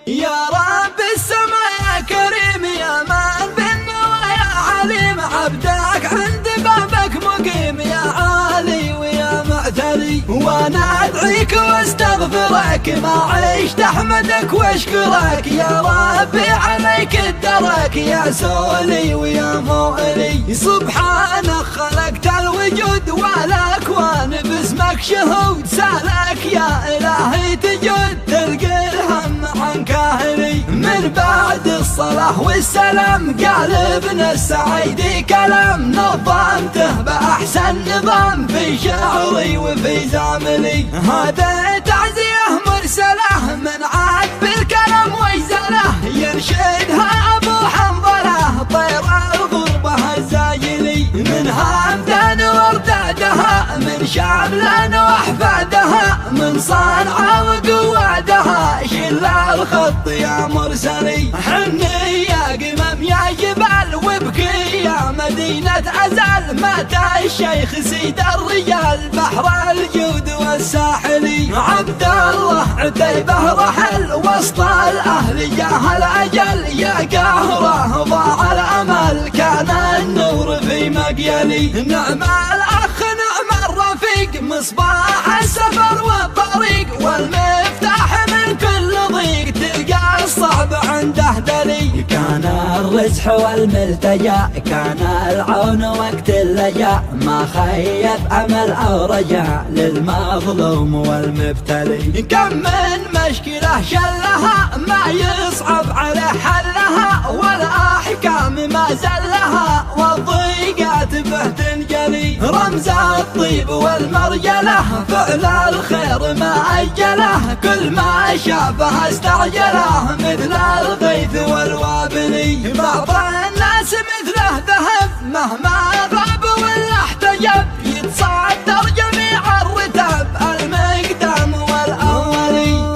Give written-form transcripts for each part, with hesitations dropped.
يا رب السما يا كريم يا مان بالنوى يا عليم، عبدك عند بابك مقيم يا عالي ويا معتلي، وانا ادعيك واستغفرك ما عشت احمدك واشكرك، يا ربي عليك الدرك يا سولي ويا مؤلي، سبحانك خلقت الوجود والاكوان باسمك شهود، سالك يا الهي تجود تلقي الهم عن كاهلي، من بعد الصلاة والسلام قال ابن السعيدي كلام نظمته بأحسن نظام في شعري وفي زاملي، هذا تعزية مرسلة من عاد بالكلام ويزله، ينشدها أبو حنظلة طير الغربة الزايلي، من همدان وارتادها من شاملان واحفادها، من صنعاء وقوادها شل الخط يا مرسلي، حني يا قمم يا جبال وابكي يا مدينة عزال، مات الشيخ سيد الرجال بحر الجود والساحلي، عبد الله عتيبه رحل وسط الاهل جاه الاجل، يا قهره ضاع الامل كان النور في مقيلي، نعم الاخ نعم الرفيق مصباح السفر والطريق، والمفتاح من كل ضيق تلقى الصعب عنده دلي، كان الرزح والملتجى كان العون وقت اللجا، ما خيب امل او رجع للمظلوم والمبتلي، كم من مشكلة شلها ما يصعب عليه حلها، والاحكام ما زلها والضيقات به تنجلي، رمز الطيب والمرجله فعل الخير ما اجله، كل ما شافه استعجله مثل الغيث والوابلي، بعض الناس مثله ذهب مهما غاب ولا احتجب، يتصدر جميع الرتب المقدم والاولي،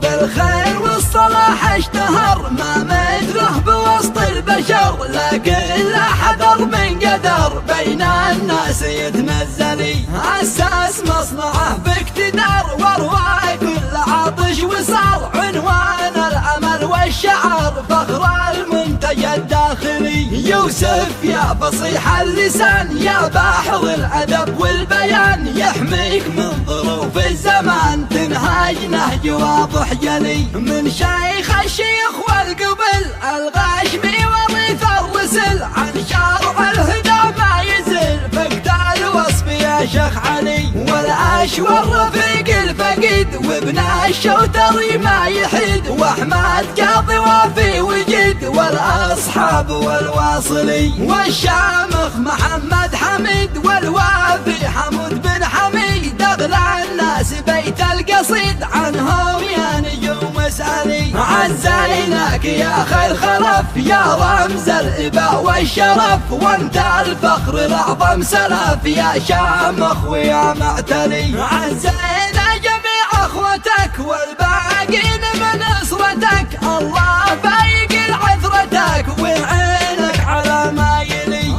بالخير والصلاح اشتهر ما مثله بوسط البشر، لكن لا حذر من قدر بين الناس يتنزلي، اساس مصنعه باقتدار واروى كل عطش وصار عنوان الامل والشعر، فخر المنتج الداخلي، يوسف يا فصيح اللسان يا بحر الادب والبيان، يحميك من ظروف الزمان تنهاج نهج واضح جلي، من شيخ الشيخ والقبل الغاشمي ورث الرسل، عن شرع الهدى ما يزل فقد الوصف يا شيخ علي، والاشوى الرفيق الفقيد وابن الشوتري ما يحيد، واحمد قاضي وفي وجد والاصحاب والواصلي، والشامخ محمد حميد والوافي حمود بن حميد، اغلى الناس بيت القصيد عنهم يا نجوم اسالي، عزيناك يا خير خلف يا رمز الاباء والشرف، وانت الفخر الاعظم سلف يا شامخ ويا معتلي، عزينا جميع اخوتك والباقين من اسرتك، الله بايق عثرتك وعينك على ما يلي،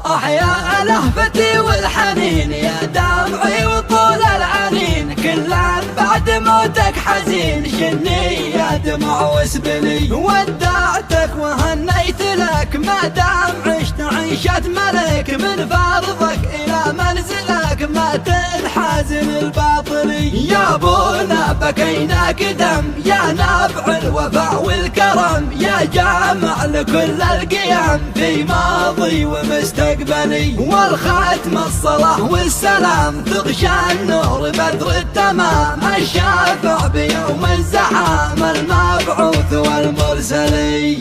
احيا لهفتي والحنين يا دمعي وطول العنين، كل بعد موتك حزين شني يا دمع واسبلي، ودعتك وهنيت لك ما دام عشت عيشة ملك، من فرضك الى منزلك ما تنحازن الباطلي، يا ابونا بكيناك دم يا نافع الوفاء والكرم، يا جامع لكل القيم في ماضي ومستقبلي، والختم الصلاة والسلام تغشى النور بدر التمام، الشافع بيوم الزحام المبعوث والمرسلي.